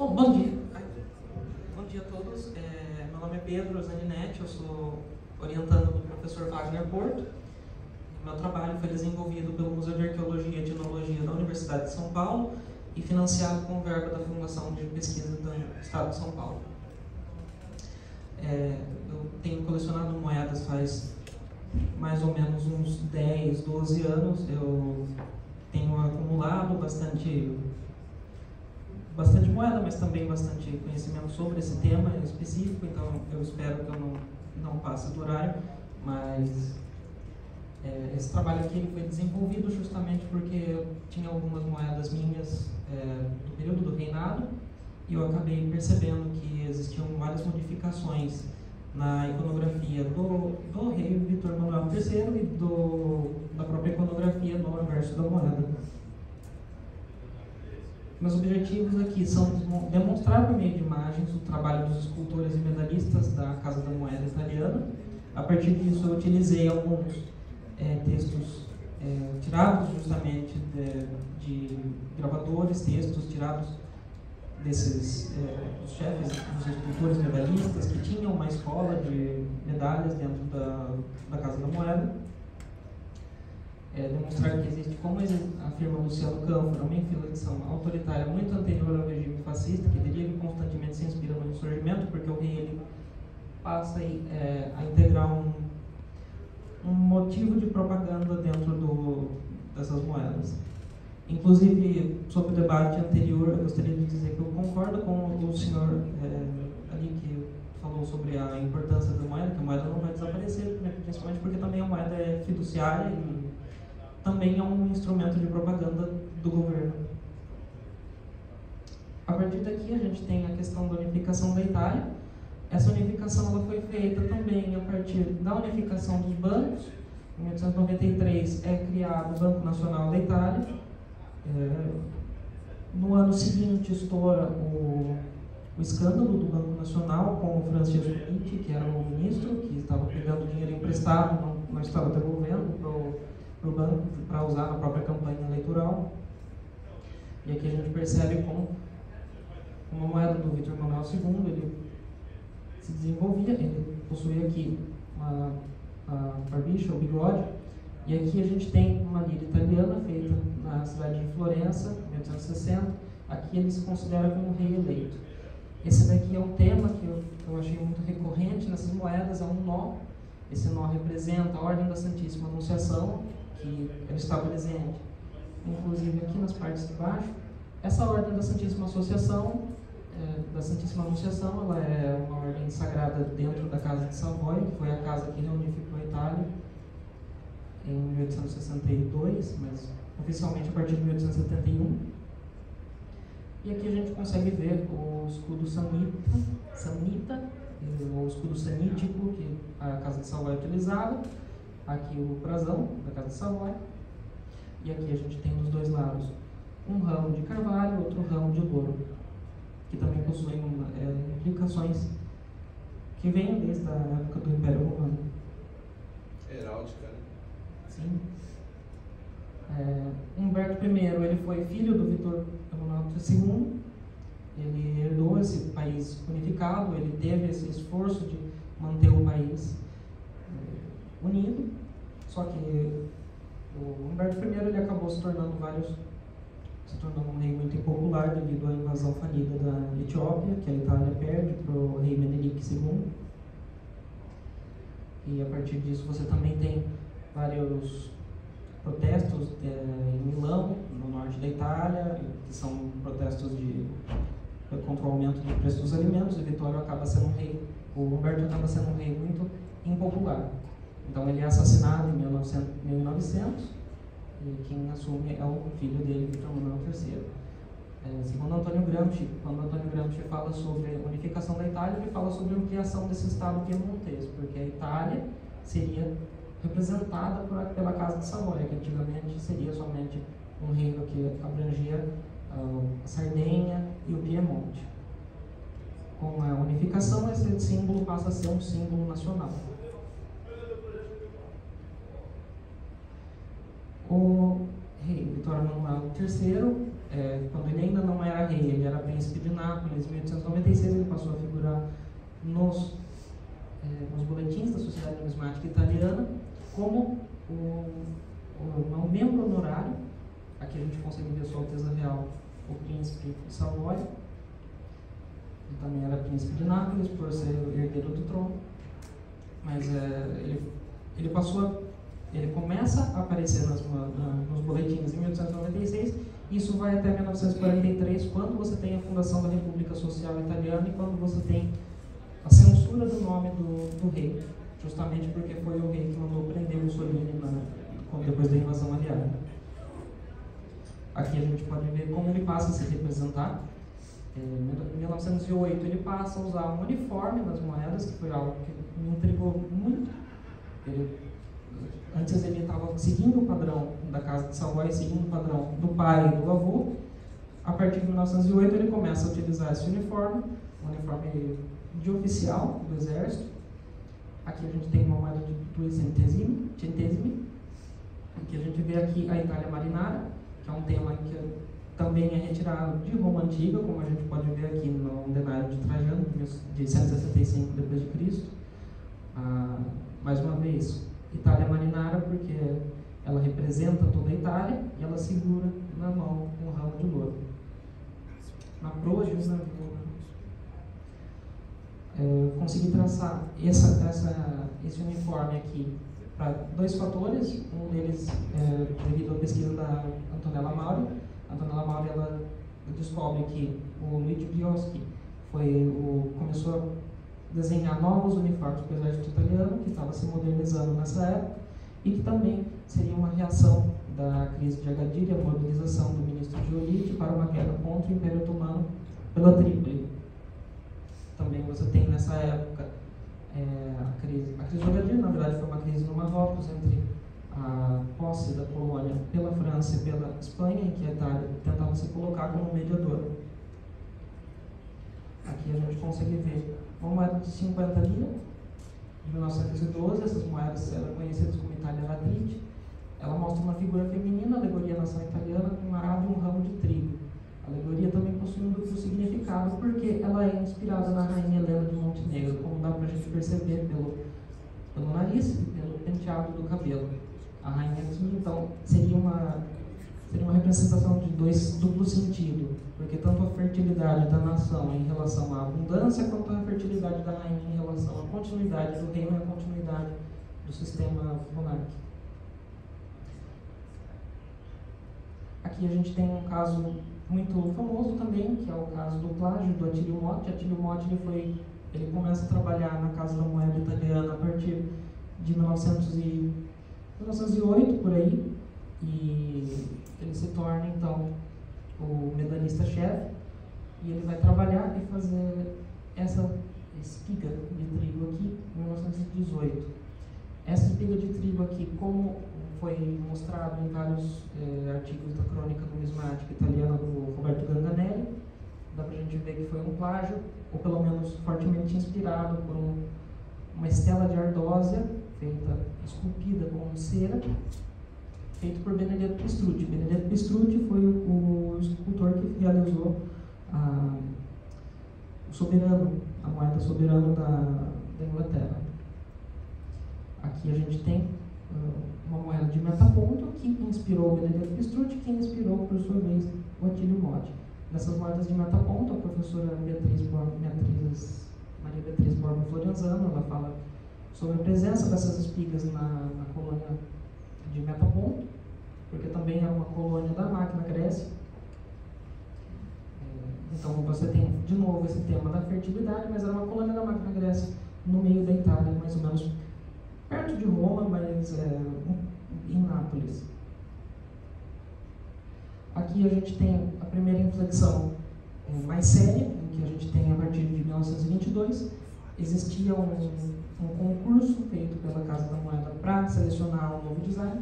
Bom, bom dia. Bom dia a todos. Meu nome é Pedro Zaninetti, eu sou orientando do professor Wagner Porto. Meu trabalho foi desenvolvido pelo Museu de Arqueologia e Etnologia da Universidade de São Paulo e financiado com verba da Fundação de Pesquisa do Estado de São Paulo. Eu tenho colecionado moedas faz mais ou menos uns 10, 12 anos. Eu tenho acumulado bastante moeda, mas também bastante conhecimento sobre esse tema específico, então eu espero que eu não passe do horário, mas esse trabalho aqui ele foi desenvolvido justamente porque eu tinha algumas moedas minhas do período do reinado e eu acabei percebendo que existiam várias modificações na iconografia do rei Vitor Manuel III e da própria iconografia no anverso da moeda. Meus objetivos aqui são demonstrar por meio de imagens o trabalho dos escultores e medalhistas da Casa da Moeda italiana. A partir disso, eu utilizei alguns textos tirados justamente de gravadores, textos tirados desses dos chefes, dos escultores medalhistas que tinham uma escola de medalhas dentro da Casa da Moeda. Demonstrar que existe, como afirma Luciano Canfora, uma infiltração autoritária muito anterior ao regime fascista, que deriva constantemente se inspira no insurgimento, porque o rei ele passa a integrar um motivo de propaganda dentro dessas moedas. Inclusive, sobre o debate anterior, eu gostaria de dizer que eu concordo com o senhor ali que falou sobre a importância da moeda, que a moeda não vai desaparecer, principalmente porque também a moeda é fiduciária e também é um instrumento de propaganda do governo. A partir daqui a gente tem a questão da unificação da Itália. Essa unificação ela foi feita também a partir da unificação dos bancos. Em 1893 é criado o Banco Nacional da Itália. No ano seguinte estoura o escândalo do Banco Nacional com o Francesco Nitti, que era o ministro, que estava pegando dinheiro emprestado, não estava devolvendo para o banco para usar na própria campanha eleitoral. E aqui a gente percebe como uma moeda do Vitor Manuel II ele se desenvolvia, ele possuía aqui a barbicha, o bigode, e aqui a gente tem uma lira italiana feita na cidade de Florença, em 1860. Aqui ele se considera como rei eleito. Esse daqui é um tema que eu achei muito recorrente nessas moedas, é um nó. Esse nó representa a Ordem da Santíssima Anunciação, que ele está presente, inclusive aqui nas partes de baixo. Essa Ordem da Santíssima Associação, da Santíssima Anunciação, ela é uma ordem sagrada dentro da Casa de Savoia, que foi a casa que reunificou a Itália em 1862, mas oficialmente a partir de 1871. E aqui a gente consegue ver o escudo samnita, o escudo sanítico que a Casa de Savoia utilizava. Aqui o brasão da Casa de Savoia. E aqui a gente tem dos dois lados um ramo de carvalho e outro ramo de louro, que também possuem implicações que vêm desde a época do Império Romano. Heráldica, né? Sim. Humberto I ele foi filho do Vitor Emanuel II. Ele herdou esse país unificado, ele teve esse esforço de manter o país unido, só que o Humberto I ele acabou se tornando um rei muito impopular devido à invasão falida da Etiópia, que a Itália perde para o rei Menelik II. E a partir disso você também tem vários protestos em Milão, no norte da Itália, que são protestos contra o aumento do preço dos alimentos. E o Humberto acaba sendo um rei muito impopular. Então ele é assassinado em 1900 e quem assume é o filho dele, Vitor Manuel III. Segundo Antônio Gramsci, quando Antônio Gramsci fala sobre a unificação da Itália, ele fala sobre a ampliação desse estado piemontês, porque a Itália seria representada pela Casa de Savoia, que antigamente seria somente um reino que abrangia a Sardenha e o Piemonte. Com a unificação, esse símbolo passa a ser um símbolo nacional. O rei Vitor Manuel III quando ele ainda não era rei, ele era príncipe de Nápoles. Em 1896 ele passou a figurar nos boletins da Sociedade Numismática Italiana como um membro honorário. Aqui a gente consegue ver Sua Alteza Real, o príncipe de Savoia. Ele também era príncipe de Nápoles, por ser o herdeiro do trono. Mas ele começa a aparecer nos boletins em 1896. Isso vai até 1943, quando você tem a fundação da República Social Italiana e quando você tem a censura do nome do rei, justamente porque foi o rei que mandou prender Mussolini depois da invasão aliada. Aqui a gente pode ver como ele passa a se representar. Em 1908 ele passa a usar um uniforme nas moedas, que foi algo que me intrigou muito. Antes ele estava seguindo o padrão da Casa de Savoia, seguindo o padrão do pai e do avô. A partir de 1908 ele começa a utilizar esse uniforme, um uniforme de oficial do exército. Aqui a gente tem uma moeda de 2 centesimi. Aqui a gente vê aqui a Itália Marinara, que é um tema que também é retirado de Roma Antiga, como a gente pode ver aqui no Denário de Trajano, de 165 d.C. Mais uma vez, Itália Marinara, porque ela representa toda a Itália e ela segura na mão um ramo de louro. Na proa de um navio. Consegui traçar esse uniforme aqui para 2 fatores. Um deles devido à pesquisa da Antonella Mauri. A Antonella Mauri ela descobre que o Luigi Brioschi começou a desenhar novos uniformes para o exército italiano, que estava se modernizando nessa época, e que também seria uma reação da crise de Agadir e a mobilização do ministro Giolitti para uma guerra contra o Império Otomano pela Trípoli. Também você tem nessa época a crise de Agadir, na verdade foi uma crise no Marrocos entre a posse da colônia pela França e pela Espanha, em que a Itália tentava se colocar como mediadora. Aqui a gente consegue ver uma moeda de 50 lira, de 1912. Essas moedas eram conhecidas como Itália Latrite. Ela mostra uma figura feminina, alegoria à nação italiana, com um arado e um ramo de trigo. A alegoria também possui um duplo significado, porque ela é inspirada na rainha Helena de Montenegro, como dá para a gente perceber pelo nariz e pelo penteado do cabelo. A rainha aqui, então, seria uma representação de duplo sentido, porque tanto a fertilidade da nação em relação à abundância, quanto a fertilidade da rainha em relação à continuidade do reino e à continuidade do sistema monárquico. Aqui a gente tem um caso muito famoso também, que é o caso do plágio do Attilio Motti. Attilio Motti ele começa a trabalhar na Casa da Moeda Italiana a partir de 1908, por aí, e ele se torna, então, o medalhista-chefe, e ele vai trabalhar e fazer essa espiga de trigo aqui em 1918. Essa espiga de trigo aqui, como foi mostrado em vários artigos da crônica numismática italiana do Roberto Ganganelli, dá pra gente ver que foi um plágio, ou pelo menos fortemente inspirado por uma estela de ardósia, esculpida com cera, feito por Benedetto Pistrucci. Benedetto Pistrucci foi o escultor que realizou o soberano, a moeda soberana da Inglaterra. Aqui a gente tem uma moeda de metaponto que inspirou o Benedetto Pistrucci, que inspirou, por sua vez, o Attilio Motti. Nessas moedas de metaponto, a professora Maria Beatriz Borba Florenzano, ela fala sobre a presença dessas espigas na colônia de metaponto, porque também era uma colônia da Magna Grécia. Então você tem de novo esse tema da fertilidade, mas era uma colônia da Magna Grécia no meio da Itália, mais ou menos perto de Roma, mas em Nápoles. Aqui a gente tem a primeira inflexão mais séria, em que a gente tem a partir de 1922, existia um concurso feito pela Casa da Moeda para selecionar um novo design.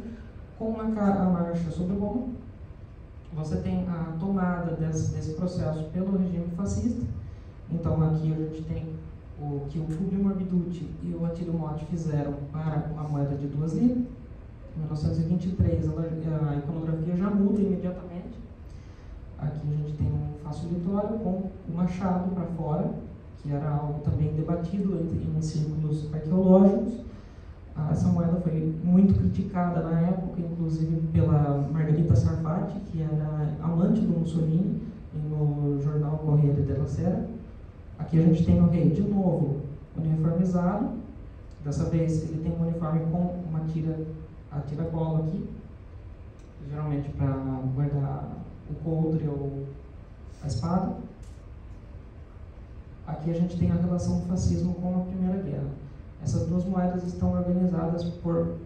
Com a marcha sobre Roma, você tem a tomada desse processo pelo regime fascista. Então aqui a gente tem o que o Publio Morbiducci e o Attilio Motti fizeram para uma moeda de 2 liras. Em 1923 a iconografia já muda imediatamente. Aqui a gente tem um fácil litório com o machado para fora, que era algo também debatido em círculos arqueológicos. Essa moeda foi muito criticada na época, inclusive pela Margherita Sarfatti, que era amante do Mussolini, no jornal Corriere della Sera. Aqui a gente tem o rei, de novo, uniformizado. Dessa vez ele tem um uniforme com a tira-colo aqui, geralmente para guardar o coldre ou a espada. Aqui a gente tem a relação do fascismo com a Primeira Guerra. Essas duas moedas estão organizadas por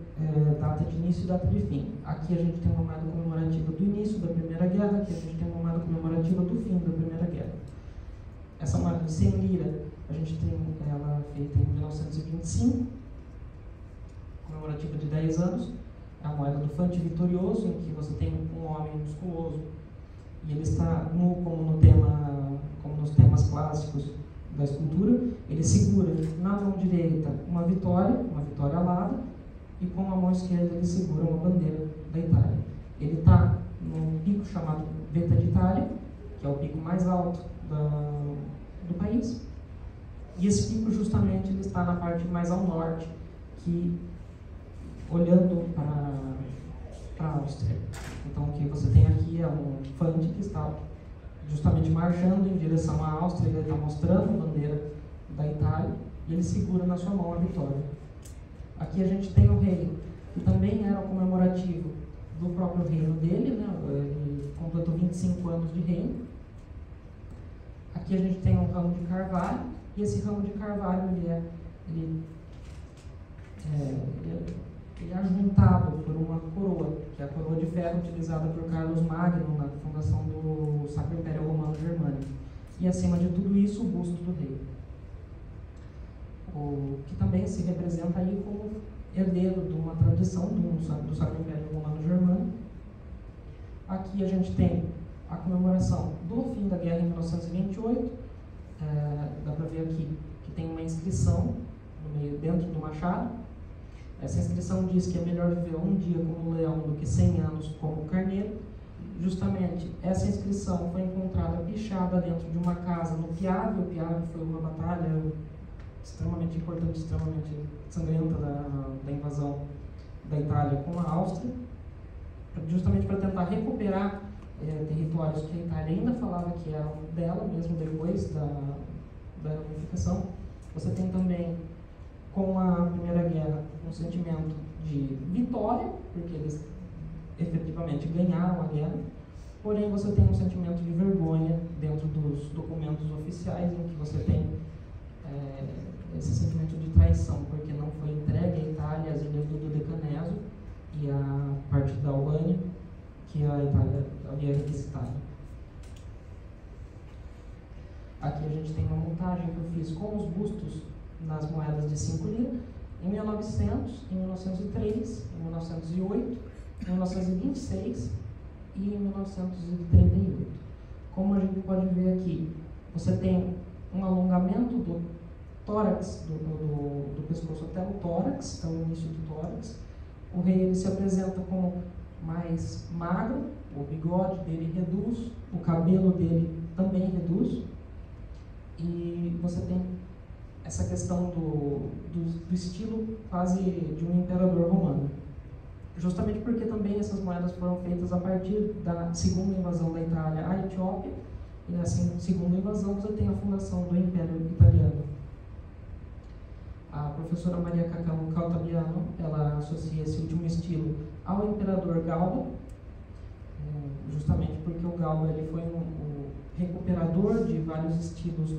data de início e data de fim. Aqui a gente tem uma moeda comemorativa do início da Primeira Guerra, aqui a gente tem uma moeda comemorativa do fim da Primeira Guerra. Essa moeda de 100 lira, a gente tem ela feita em 1925, comemorativa de 10 anos. É a moeda do Fante Vitorioso, em que você tem um homem musculoso e ele está nu, como nos temas clássicos da escultura. Ele segura na mão direita uma vitória alada, e com a mão esquerda ele segura uma bandeira da Itália. Ele está num pico chamado Vetta d'Italia, que é o pico mais alto do país, e esse pico justamente ele está na parte mais ao norte, que olhando para a Áustria. Então o que você tem aqui é um Fante que está justamente marchando em direção à Áustria, ele está mostrando a bandeira da Itália e ele segura na sua mão a vitória. Aqui a gente tem o rei, que também era comemorativo do próprio reino dele, né? Ele completou 25 anos de reino. Aqui a gente tem um ramo de carvalho, e esse ramo de carvalho ele é ajuntado por uma coroa, que é a coroa de ferro utilizada por Carlos Magno na fundação do Sacro Império Romano Germânico. E acima de tudo isso, o busto do rei, que também se representa aí como herdeiro de uma tradição do Sacro Império Romano Germânico. Aqui a gente tem a comemoração do fim da guerra em 1928. Dá para ver aqui que tem uma inscrição no meio, dentro do machado. Essa inscrição diz que é melhor viver um dia como leão do que 100 anos como carneiro. Justamente essa inscrição foi encontrada pichada dentro de uma casa no Piave. O Piave foi uma batalha extremamente importante, extremamente sangrenta da invasão da Itália com a Áustria, justamente para tentar recuperar territórios que a Itália ainda falava que eram dela, mesmo depois da unificação. Você tem também, com a Primeira Guerra, um sentimento de vitória, porque eles efetivamente ganharam a guerra, porém você tem um sentimento de vergonha dentro dos documentos oficiais, em que você tem esse sentimento de traição, porque não foi entregue à Itália as ilhas do Dodecaneso e a parte da Albânia que a Itália havia requisitado. Aqui a gente tem uma montagem que eu fiz com os bustos nas moedas de 5 lira, em 1900, em 1903, em 1908, em 1926 e em 1938. Como a gente pode ver aqui, você tem um alongamento do tórax, do pescoço até o tórax, até o início do tórax. O rei ele se apresenta como mais magro, o bigode dele reduz, o cabelo dele também reduz, e você tem essa questão do estilo quase de um imperador romano. Justamente porque também essas moedas foram feitas a partir da segunda invasão da Itália à Etiópia, e nessa segunda invasão você tem a fundação do Império Italiano. A professora Maria Cacamo Caltabiano, ela associa esse último estilo ao imperador Galba, justamente porque o Galba ele foi um recuperador de vários estilos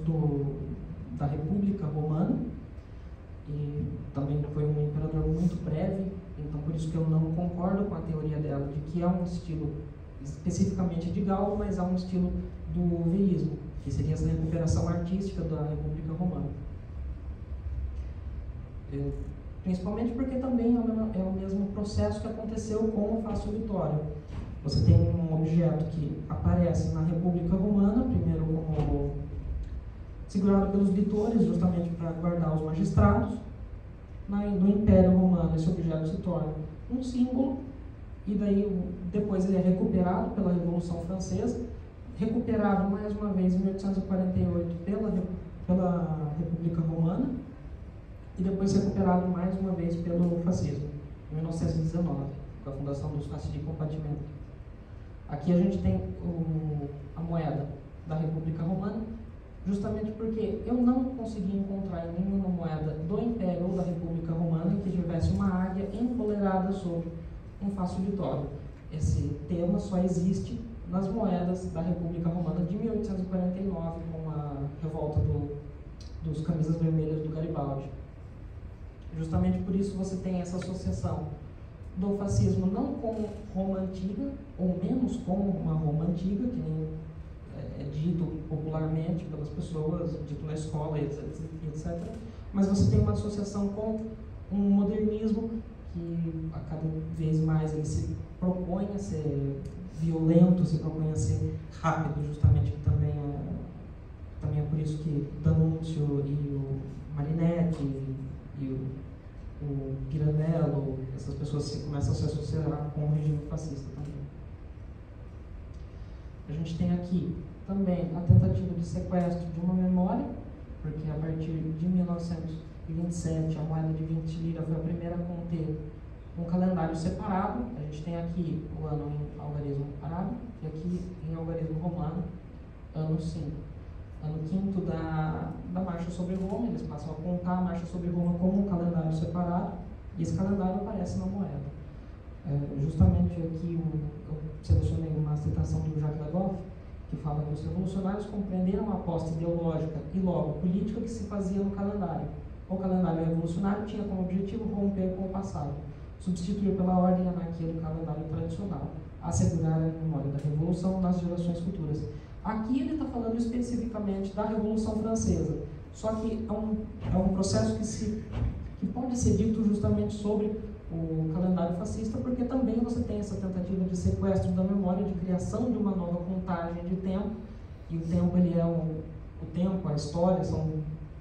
da República Romana, e também foi um imperador muito breve, então por isso que eu não concordo com a teoria dela de que é um estilo especificamente de Galba, mas é um estilo do verismo, que seria essa recuperação artística da República Romana. Principalmente porque também é o mesmo processo que aconteceu com o Fácio Litório. Você tem um objeto que aparece na República Romana, primeiro como segurado pelos litores, justamente para guardar os magistrados. No Império Romano, esse objeto se torna um símbolo, e daí depois ele é recuperado pela Revolução Francesa, recuperado mais uma vez em 1848 pela República Romana e depois recuperado mais uma vez pelo fascismo, em 1919, com a fundação dos Fasci di Combattimento. Aqui a gente tem a moeda da República Romana, justamente porque eu não consegui encontrar em nenhuma moeda do Império ou da República Romana que tivesse uma águia empoleirada sobre um fácil vitório. Esse tema só existe nas moedas da República Romana de 1849, com a revolta dos camisas vermelhas do Garibaldi. Justamente por isso você tem essa associação do fascismo não como Roma antiga, ou menos como uma Roma antiga, que nem é dito popularmente pelas pessoas, dito na escola, etc. Mas você tem uma associação com um modernismo que a cada vez mais ele se propõe a ser violento, se propõe a ser rápido, justamente, que também é por isso que D'Annunzio e o Marinetti e o Pirandello, essas pessoas começam a se associar com o regime fascista também. A gente tem aqui também a tentativa de sequestro de uma memória, porque a partir de 1927 a moeda de 20 lira foi a primeira a conter um calendário separado. A gente tem aqui o ano em algarismo arábico e aqui em algarismo romano, ano 5. Ano 5º da Marcha sobre Roma, eles passam a contar a Marcha sobre Roma como um calendário separado, e esse calendário aparece na moeda. Justamente aqui eu selecionei uma citação do Jacques Lagoff, que fala que os revolucionários compreenderam a aposta ideológica e logo política que se fazia no calendário. O calendário revolucionário tinha como objetivo romper com o passado, substituir pela ordem e anarquia do calendário tradicional, assegurar a memória da revolução nas gerações futuras. Aqui ele está falando especificamente da Revolução Francesa, só que é um processo que pode ser dito justamente sobre o calendário fascista, porque também você tem essa tentativa de sequestro da memória, de criação de uma nova contagem de tempo, e o tempo ele é o tempo, a história, são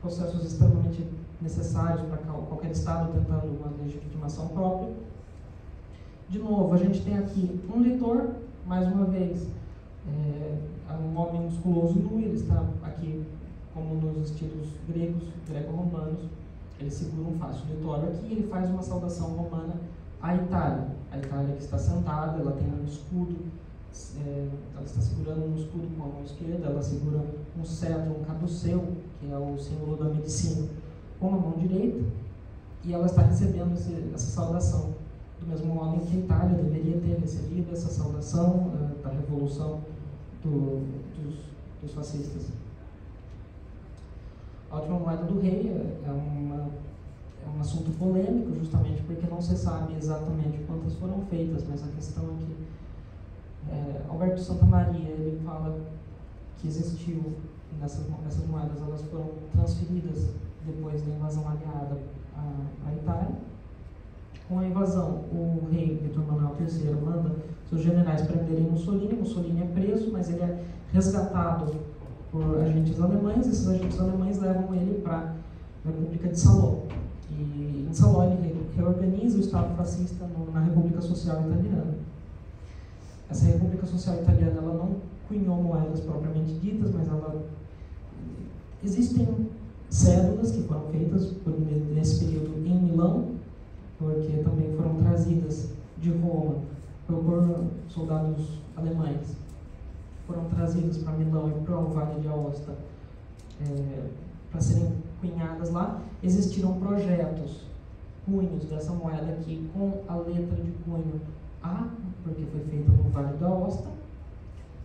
processos extremamente necessários para qualquer Estado tentando uma legitimação própria. De novo, a gente tem aqui um leitor, mais uma vez, um homem musculoso nu, ele está aqui como nos estilos gregos, greco-romanos, ele segura um fácil litório aqui e ele faz uma saudação romana à Itália. A Itália que está sentada, ela tem um escudo, ela está segurando um escudo com a mão esquerda, ela segura um cetro, um caduceu, que é o símbolo da medicina, com a mão direita, e ela está recebendo essa saudação, do mesmo modo em que a Itália deveria ter recebido essa saudação da revolução dos fascistas. A última moeda do rei é um assunto polêmico, justamente porque não se sabe exatamente quantas foram feitas, mas a questão é que Alberto Santamaria ele fala que existiu nessas moedas, elas foram transferidas depois da invasão aliada à Itália. Com a invasão, o rei Vítor Manuel III manda seus generais prenderem Mussolini. Mussolini é preso, mas ele é resgatado por agentes alemães. Esses agentes alemães levam ele para a República de Salò. E em Salò ele reorganiza o Estado fascista na República Social Italiana. Essa República Social Italiana ela não cunhou moedas propriamente ditas, mas existem cédulas que foram feitas nesse período em Milão, porque também foram trazidas de Roma por soldados alemães, foram trazidas para Milão e para o Vale de Aosta para serem cunhadas lá. Existiram projetos, cunhos dessa moeda aqui com a letra de cunho A, porque foi feita no Vale da Aosta,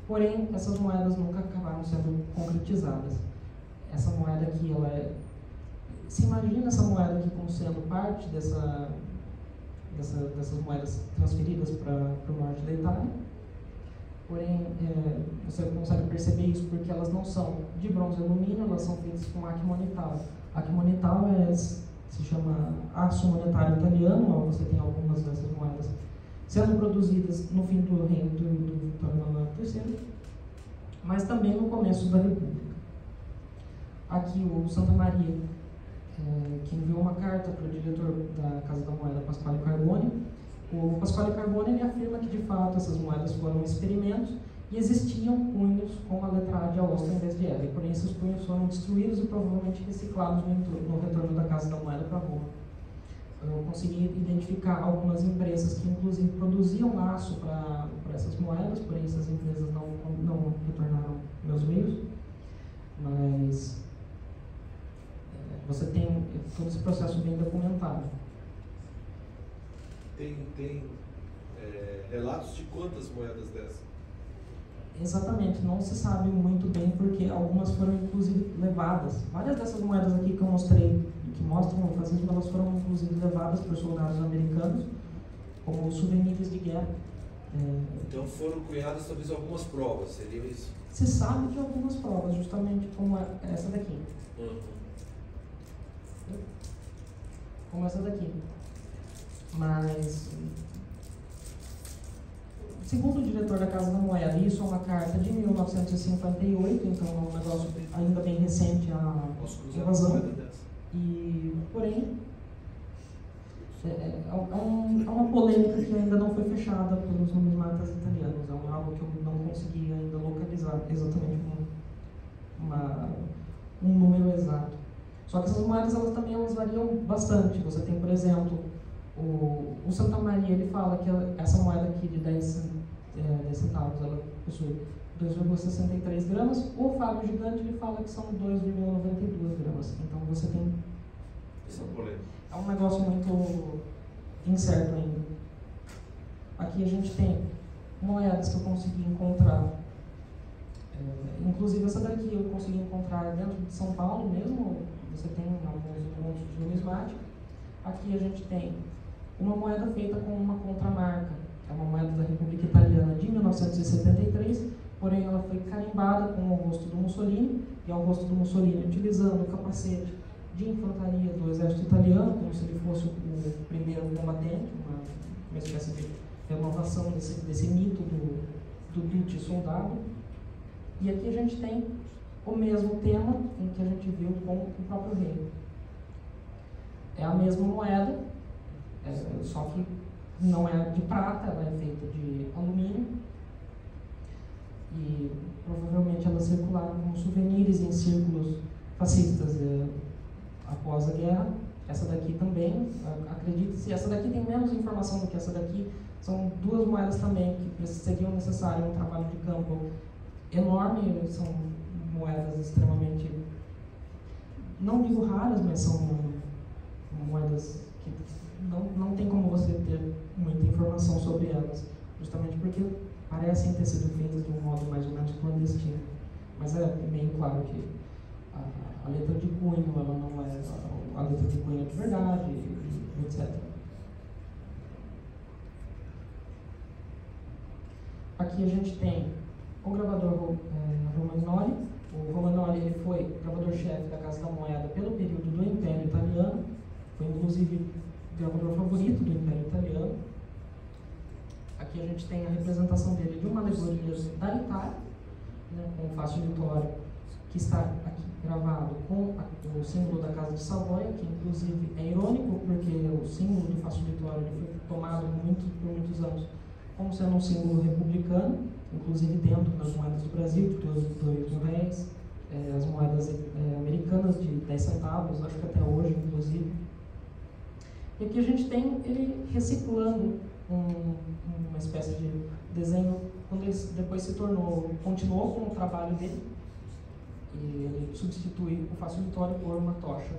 porém essas moedas nunca acabaram sendo concretizadas. Essa moeda aqui, se imagina essa moeda aqui como sendo parte dessas moedas transferidas para o norte da Itália, porém você consegue perceber isso porque elas não são de bronze e alumínio, elas são feitas com aquimonital. Aquimonital se chama aço monetário italiano, você tem algumas dessas moedas sendo produzidas no fim do reino do Vítor Manuel III, mas também no começo da República. Aqui o Santamaria, que enviou uma carta para o diretor da Casa da Moeda, Pasquale Carbone. O Pasquale Carbone ele afirma que de fato essas moedas foram experimentos E existiam punhos com a letra A de Aosta em vez de L, porém esses punhos foram destruídos e provavelmente reciclados no retorno da Casa da Moeda para Roma. Eu consegui identificar algumas empresas que inclusive produziam aço para essas moedas, porém essas empresas não retornaram meus meios, mas você tem todo esse processo bem documentado. Tem relatos de quantas moedas dessas? Exatamente, não se sabe muito bem porque algumas foram inclusive levadas. Várias dessas moedas aqui que eu mostrei, que mostram o fascismo, elas foram inclusive levadas por soldados americanos como souvenirs de guerra. Então foram cunhadas talvez algumas provas, seria isso? Se sabe de algumas provas, justamente como essa daqui. Como essa daqui. Mas, segundo o diretor da Casa da Moeda, isso é uma carta de 1958, então é um negócio ainda bem recente a invasão. E, porém, é uma polêmica que ainda não foi fechada pelos numismatas italianos. É algo que eu não consegui ainda localizar exatamente um número exato. Só que essas moedas elas variam bastante. Você tem, por exemplo, o Santa Maria, ele fala que essa moeda aqui de 10 centavos, ela possui 2,63 gramas. O Fábio Gigante, ele fala que são 2,92 gramas. Então você tem... É um negócio muito incerto ainda. Aqui a gente tem moedas que eu consegui encontrar. Inclusive essa daqui eu consegui encontrar dentro de São Paulo mesmo. Você tem alguns encontros de numismática. Aqui a gente tem uma moeda feita com uma contramarca. É uma moeda da República Italiana de 1973, porém ela foi carimbada com o rosto do Mussolini, e é o rosto do Mussolini utilizando o capacete de infantaria do exército italiano, como se ele fosse o primeiro combatente, uma espécie de renovação desse mito do Duce soldado. E aqui a gente tem o mesmo tema em que a gente viu com o próprio rei. É a mesma moeda, só que não é de prata, ela é feita de alumínio. E provavelmente ela circulava como souvenirs em círculos fascistas após a guerra. Essa daqui também, acredite-se, essa daqui tem menos informação do que essa daqui. São duas moedas também que seriam necessárias um trabalho de campo enorme. São moedas extremamente, não digo raras, mas são moedas que não tem como você ter muita informação sobre elas, justamente porque parecem ter sido feitas de um modo mais ou menos clandestino. Mas é meio claro que a letra de cunho, ela não é a letra de cunho de verdade, etc. Aqui a gente tem o gravador Romagnoli. O Romagnoli ele foi gravador-chefe da Casa da Moeda pelo período do Império Italiano, foi inclusive o gravador favorito do Império Italiano. Aqui a gente tem a representação dele de uma alegoria da Itália, né, com o Fácio Litório, que está aqui gravado com o símbolo da Casa de Savoia, que inclusive é irônico, porque o símbolo do Fácio Litório foi tomado por muitos anos como sendo um símbolo republicano, inclusive dentro das moedas do Brasil, de R$2,00, as moedas americanas de 10 centavos, acho que até hoje, inclusive. E aqui a gente tem ele reciclando uma espécie de desenho, quando ele depois continuou com o trabalho dele, e ele substitui o Fácio Litório por uma tocha.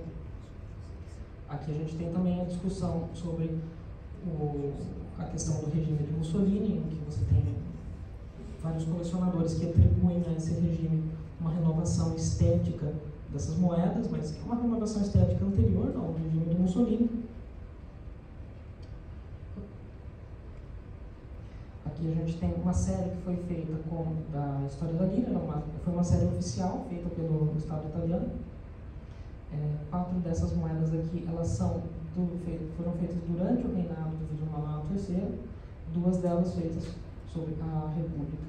Aqui a gente tem também a discussão sobre a questão do regime de Mussolini, em que você tem vários colecionadores que atribuem a esse regime uma renovação estética dessas moedas, mas é uma renovação estética anterior ao regime do Mussolini. Aqui a gente tem uma série que foi feita da História da Lira, foi uma série oficial feita pelo Estado italiano. 4 dessas moedas aqui, elas foram feitas durante o reinado do Vítor Manuel III, 2 delas feitas sobre a República.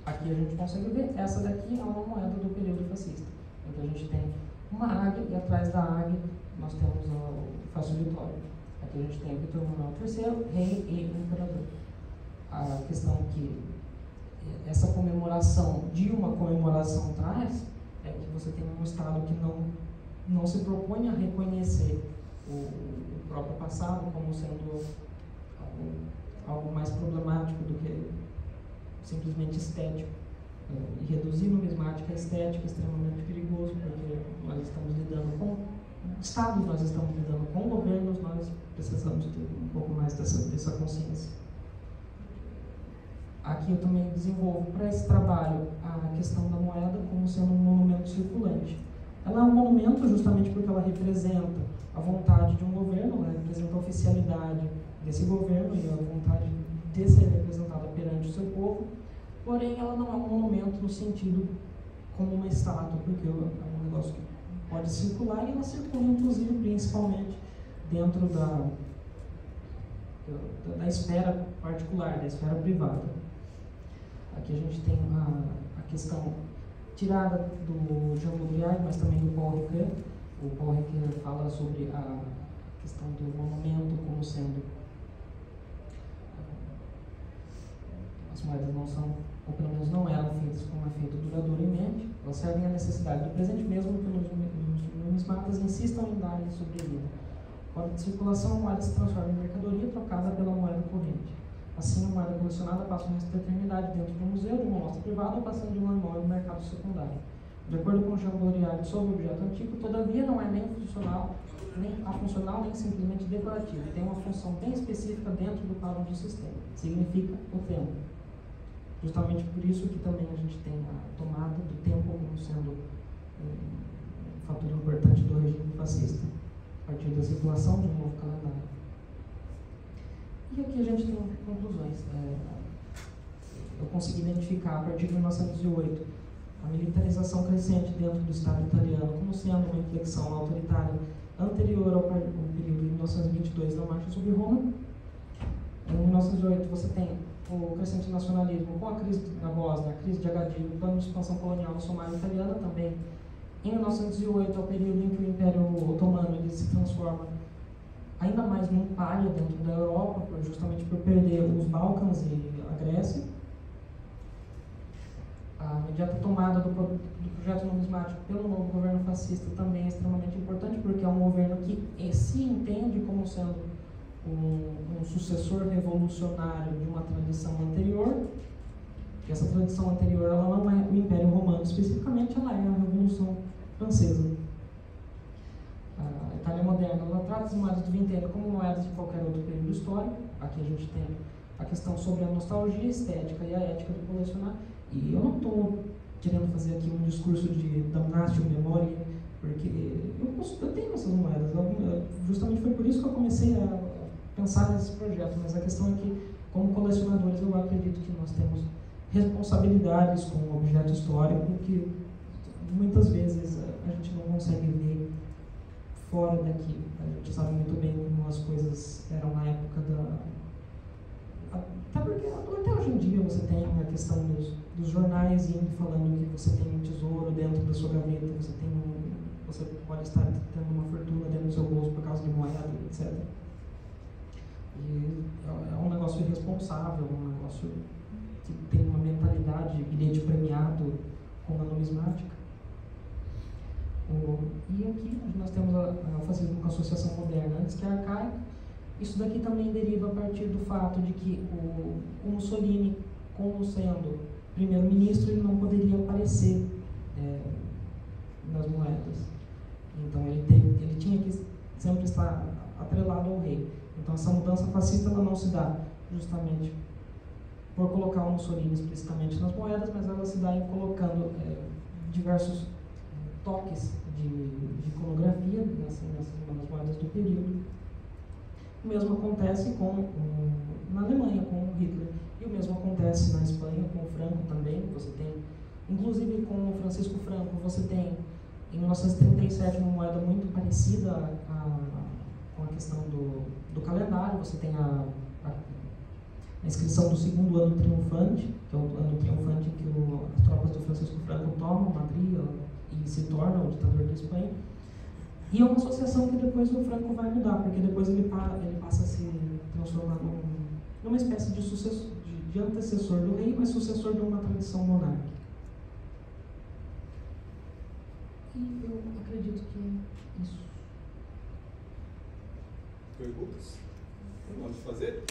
Aqui a gente consegue ver, essa daqui é uma moeda do período fascista. Então a gente tem uma águia e atrás da águia nós temos o Fácio Litório. Aqui a gente tem Vítor Manuel III, rei e imperador. A questão que essa comemoração de uma comemoração traz é que você tem um Estado que não se propõe a reconhecer o próprio passado como sendo algo mais problemático do que simplesmente estético. E reduzir numismática estética é extremamente perigoso, porque nós estamos lidando com Estados, nós estamos lidando com governos, nós precisamos ter um pouco mais dessa consciência. Aqui eu também desenvolvo para esse trabalho a questão da moeda como sendo um monumento circulante. Ela é um monumento justamente porque ela representa a vontade de um governo, ela representa a oficialidade desse governo e a vontade de ser representada perante o seu povo, porém ela não é um monumento no sentido como uma estátua, porque é um negócio que pode circular e ela circula inclusive principalmente dentro da esfera particular, da esfera privada. Aqui a gente tem a questão tirada do Jean Baudrillard, mas também do Paul Ricoeur. O Paul Ricoeur fala sobre a questão do monumento como sendo as moedas não são, ou pelo menos não eram feitas com um efeito duradouro em mente, elas servem à necessidade do presente mesmo que os numismatas insistam em dar-lhe sobrevida. Fora de circulação, a moeda se transforma em mercadoria trocada pela moeda corrente. Assim, a moeda colecionada passa o resto da eternidade dentro do museu, de uma mostra privada ou passando de um imóvel no mercado secundário. De acordo com Jean Baudrillard sobre o objeto antigo, todavia não é nem funcional, nem simplesmente decorativo. Tem uma função bem específica dentro do padrão do sistema. Significa o tempo. Justamente por isso que também a gente tem a tomada do tempo como sendo um fator importante do regime fascista, a partir da circulação de um novo calendário. E aqui a gente tem conclusões. Eu consegui identificar, a partir de 1908, a militarização crescente dentro do Estado italiano como sendo uma inflexão autoritária anterior ao período de 1922 da Marcha sobre Roma. Em 1908 você tem o crescente nacionalismo com a crise na Bósnia, a crise de Agadir, o plano de expansão colonial na Somália italiana também. Em 1908 é o período em que o Império Otomano ele se transforma ainda mais num pária dentro da Europa, justamente por perder os Balcãs e a Grécia. A imediata tomada do projeto numismático pelo novo governo fascista também é extremamente importante, porque é um governo que se entende como sendo um sucessor revolucionário de uma tradição anterior, que essa tradição anterior ela não é o Império Romano especificamente, ela é a Revolução Francesa. A Itália moderna ela trata as moedas do vintênio como moedas de qualquer outro período histórico. Aqui a gente tem a questão sobre a nostalgia estética e a ética do colecionar. E eu não estou querendo fazer aqui um discurso de damnatio memoriae, porque eu tenho essas moedas. Justamente foi por isso que eu comecei a pensar nesse projeto. Mas a questão é que, como colecionadores, eu acredito que nós temos responsabilidades com o objeto histórico que muitas vezes a gente não consegue ver fora daqui. A gente sabe muito bem como as coisas eram na época até porque até hoje em dia você tem a questão dos jornais indo falando que você tem um tesouro dentro da sua gaveta, você pode estar tendo uma fortuna dentro do seu bolso por causa de moeda, etc. E é um negócio irresponsável, um negócio que tem uma mentalidade de bilhete premiado com a numismática. E aqui nós temos o fascismo com a associação moderna, antes que a arcaica. Isso daqui também deriva a partir do fato de que o Mussolini, como sendo primeiro-ministro, ele não poderia aparecer nas moedas. Então ele tinha que sempre estar atrelado ao rei. Então essa mudança fascista ela não se dá justamente por colocar o Mussolini explicitamente nas moedas, mas ela se dá em colocando diversos toques de iconografia nas moedas do período. O mesmo acontece na Alemanha, com o Hitler. E o mesmo acontece na Espanha, com o Franco também. Você tem, inclusive com o Francisco Franco, você tem, em 1937, uma moeda muito parecida com a questão do calendário. Você tem a inscrição do segundo ano triunfante, que é o ano triunfante em que as tropas do Francisco Franco tomam Madrid e se torna o ditador da Espanha. E é uma associação que depois o Franco vai mudar, porque depois ele passa a se transformar numa espécie de de antecessor do rei, mas sucessor de uma tradição monárquica. E eu acredito que é isso. Perguntas? Pode fazer?